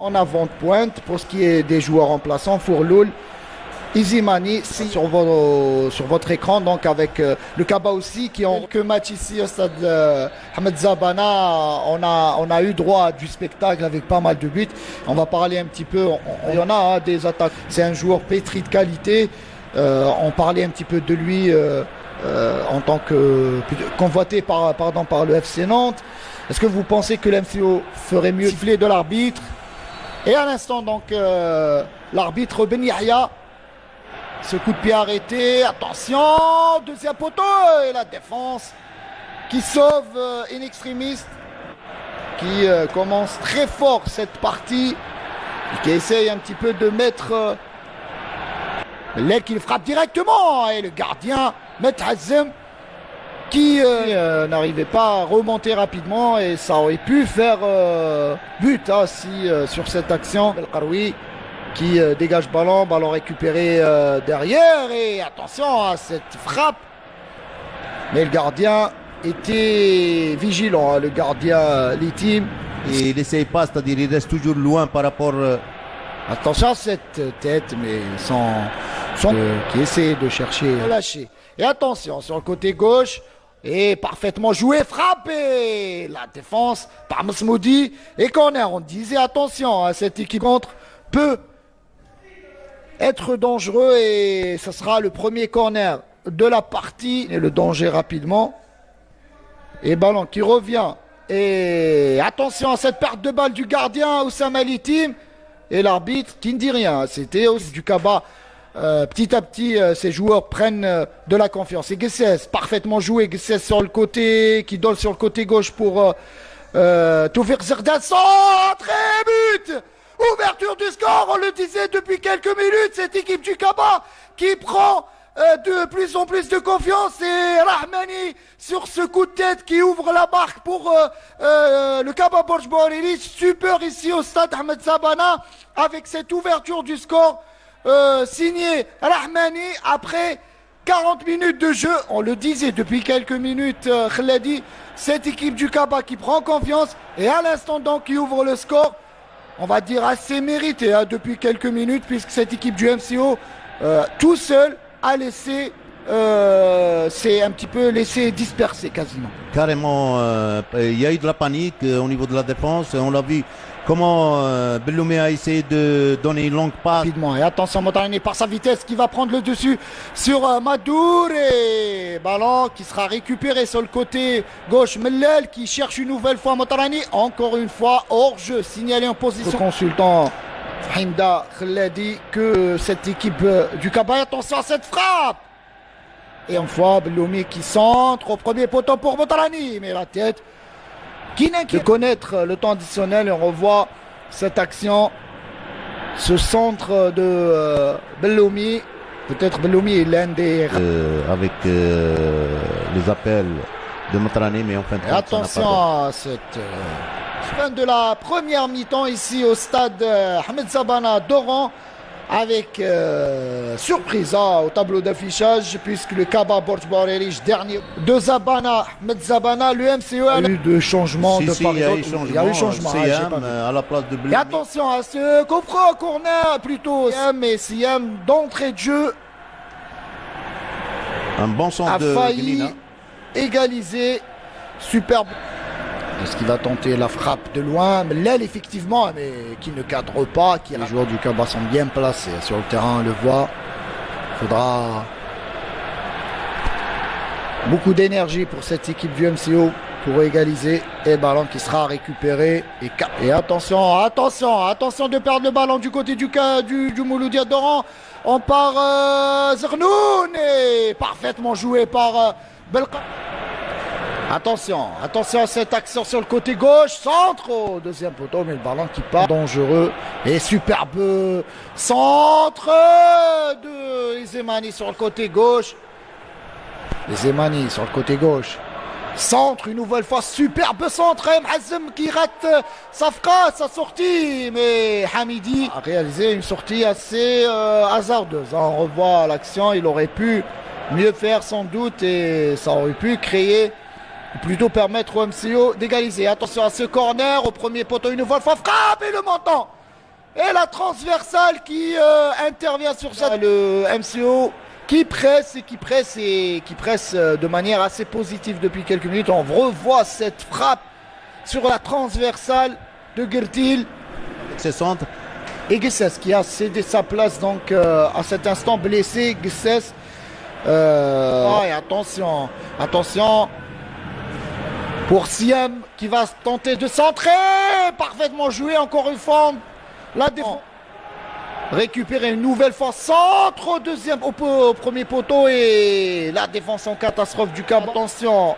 En avant de pointe, pour ce qui est des joueurs remplaçants, Fourloul, Izimani, sur votre écran, donc avec le Kaba aussi, qui ont quelques matchs ici au stade Ahmed Zabana. On a eu droit à du spectacle avec pas mal de buts. On va parler un petit peu, il y en a des attaques. C'est un joueur pétri de qualité. On parlait un petit peu de lui en tant que convoité par le FC Nantes. Est-ce que vous pensez que l'MCO ferait mieux siffler de l'arbitre? Et à l'instant, donc, l'arbitre Ben Yahya, ce coup de pied arrêté, attention, deuxième poteau, et la défense qui sauve in extremis, qui commence très fort cette partie, et qui essaye un petit peu de mettre l'aile qu'il frappe directement, et le gardien, Methazem, qui n'arrivait pas à remonter rapidement, et ça aurait pu faire but sur cette action. El-Karoui qui dégage ballon récupéré derrière, et attention à cette frappe. Mais le gardien était vigilant, le gardien Litim. Et il n'essaye pas, c'est-à-dire il reste toujours loin par rapport... Attention à cette tête, mais qui essaie de chercher, lâcher. Et attention sur le côté gauche. Et parfaitement joué, frappé la défense par Msmoudi et corner. On disait attention, cette équipe contre peut être dangereux, et ce sera le premier corner de la partie. Et le danger rapidement. Et ballon qui revient. Et attention à cette perte de balle du gardien Oussama Litim. Et l'arbitre qui ne dit rien. C'était aussi du Kaba. Petit à petit, ces joueurs prennent de la confiance. Et Gessès, parfaitement joué. Gessès sur le côté, qui donne sur le côté gauche pour Toufir Zerdan. Centre et but! Ouverture du score, on le disait depuis quelques minutes. Cette équipe du Kaba qui prend de plus en plus de confiance. Et Rahmani sur ce coup de tête qui ouvre la barque pour le Kaba Borj Bouariri. Super ici au stade Ahmed Zabana avec cette ouverture du score. Signé Rahmani après 40 minutes de jeu. On le disait depuis quelques minutes, Khladi, cette équipe du Kaba qui prend confiance, et à l'instant donc qui ouvre le score, on va dire assez mérité depuis quelques minutes, puisque cette équipe du MCO tout seul a laissé c'est un petit peu laissé disperser quasiment. Carrément, il y a eu de la panique au niveau de la défense. On l'a vu comment Belloumé a essayé de donner une longue passe. Rapidement, et attention Motarani par sa vitesse qui va prendre le dessus sur Madour, et ballon qui sera récupéré sur le côté gauche. Mellel qui cherche une nouvelle fois Motarani, encore une fois hors jeu, signalé en position. Le consultant Hinda Khladi que cette équipe du Kaba, attention à cette frappe. Et une fois Belloumi qui centre au premier poteau pour Motarani, mais la tête qui n'inquiète. De connaître le temps additionnel, et on revoit cette action, ce centre de Belloumi. Peut-être Belloumi est l'un des... avec les appels de Motarani, mais en fin de compte, attention à cette fin de la première mi-temps ici au stade Ahmed Zabana d'Oran, avec surprise au tableau d'affichage, puisque le Kaba Borj Bouariri dernier de Zabana, Ahmed Zabana, le MCO a eu de changement de part et d'autre. Il y a eu changement. À la place de Belloumi. Et attention à ce comprend corner plutôt. Mais Siam d'entrée de jeu un bon centre a de failli Guinina. Égaliser. Superbe. Est-ce qu'il va tenter la frappe de loin? Mais l'aile, effectivement, mais qui ne cadre pas. Les joueurs du Kaba sont bien placés sur le terrain, on le voit. Il faudra beaucoup d'énergie pour cette équipe du MCO pour égaliser. Et ballon qui sera récupéré. Et attention de perdre le ballon du côté du Mouloudia d'Oran. On part Zernoun, et parfaitement joué par Belka. Attention à cette action sur le côté gauche, centre au deuxième poteau, mais le ballon qui part dangereux, et superbe centre de Izemani sur le côté gauche. Izemani sur le côté gauche, centre une nouvelle fois, superbe centre, Hazem qui rate sa sortie, mais Hamidi a réalisé une sortie assez hasardeuse. On revoit l'action, il aurait pu mieux faire sans doute, et ça aurait pu créer, plutôt permettre au MCO d'égaliser. Attention à ce corner, au premier poteau une fois, frappe, et le montant Et la transversale qui intervient sur ça. Le MCO qui presse et qui presse et qui presse de manière assez positive depuis quelques minutes. On revoit cette frappe sur la transversale de Guertil. C'est centre. Et Gessès qui a cédé sa place donc à cet instant blessé. Gessès. Et attention, attention. Pour Siam qui va tenter de centrer. Parfaitement joué encore une fois. La défense. Récupérer une nouvelle fois. Centre au premier poteau. Et la défense en catastrophe du Cap. Attention.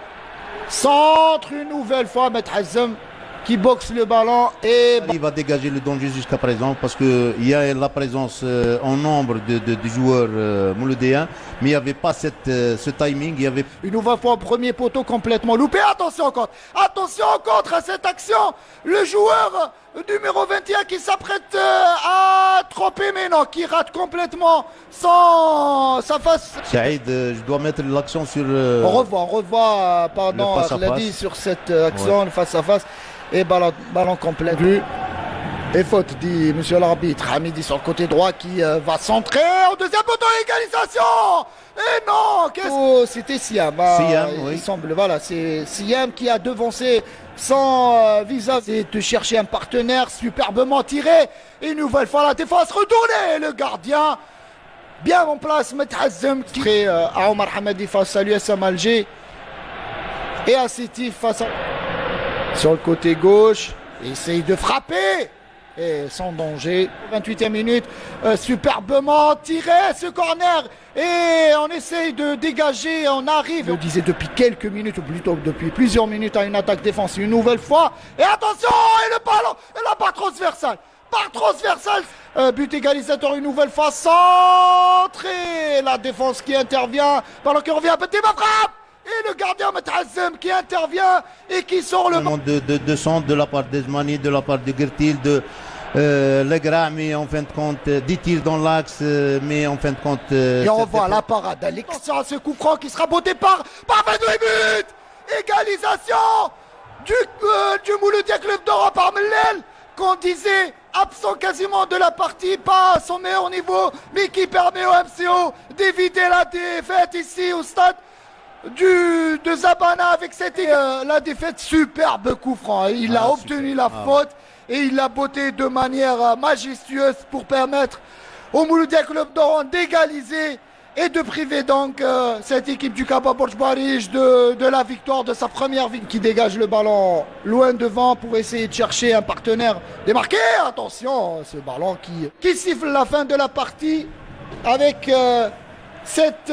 Centre une nouvelle fois. Met Hazem qui boxe le ballon. Et il va dégager le danger jusqu'à présent parce qu'il y a la présence en nombre de joueurs mouloudéens. Mais il n'y avait pas ce timing. Il y avait... Une nouvelle fois, premier poteau complètement loupé. Attention au contre. Attention au contre à cette action. Le joueur numéro 21 qui s'apprête à tromper, mais non, qui rate complètement sa face. Saïd, je dois mettre l'accent sur... On revoit, pardon, je l'ai dit sur cette action, ouais. Le face-à-face. Et ballon complet. Et faute, dit monsieur l'arbitre. Hamidi sur le côté droit qui va centrer au deuxième poteau, égalisation. Et non, c'était Siam. Siam, oui. Il semble, voilà, c'est Siam qui a devancé sans visage. C'est de chercher un partenaire superbement tiré. Et une nouvelle fois la défense retournée. Le gardien bien en place, Methazem qui est à Omar Hamadi face à l'USM Alger. Et à City face à... Sur le côté gauche, essaye de frapper. Et sans danger. 28e minute, superbement tiré ce corner. Et on essaye de dégager, on arrive. Je disais depuis quelques minutes, ou plutôt depuis plusieurs minutes, à une attaque défensive une nouvelle fois. Et attention, et le ballon, et la barre transversale. Barre transversale. But égalisateur une nouvelle fois, centré. La défense qui intervient, ballon qui revient, petit ma frappe. Et le gardien Methazem qui intervient et qui sort le ballon de centre de la part d'Esmani, de la part de Guertil, de Legra, mais en fin de compte, dit-il dans l'axe, mais en fin de compte... et on voit la parade, Alexia, ce coup franc qui sera beau départ par 22 buts. Égalisation du Mouloudia Club d'Europe par Mellel, qu'on disait absent quasiment de la partie, pas à son meilleur niveau, mais qui permet au MCO d'éviter la défaite ici au stade de Zabana avec la défaite. Superbe coup franc. Il a obtenu la faute et il l'a botté de manière majestueuse pour permettre au Mouloudia Club d'Oran d'égaliser et de priver donc cette équipe du Kaba Borj Barij de la victoire, de sa première victoire, qui dégage le ballon loin devant pour essayer de chercher un partenaire démarqué. Attention, ce ballon qui siffle la fin de la partie avec cette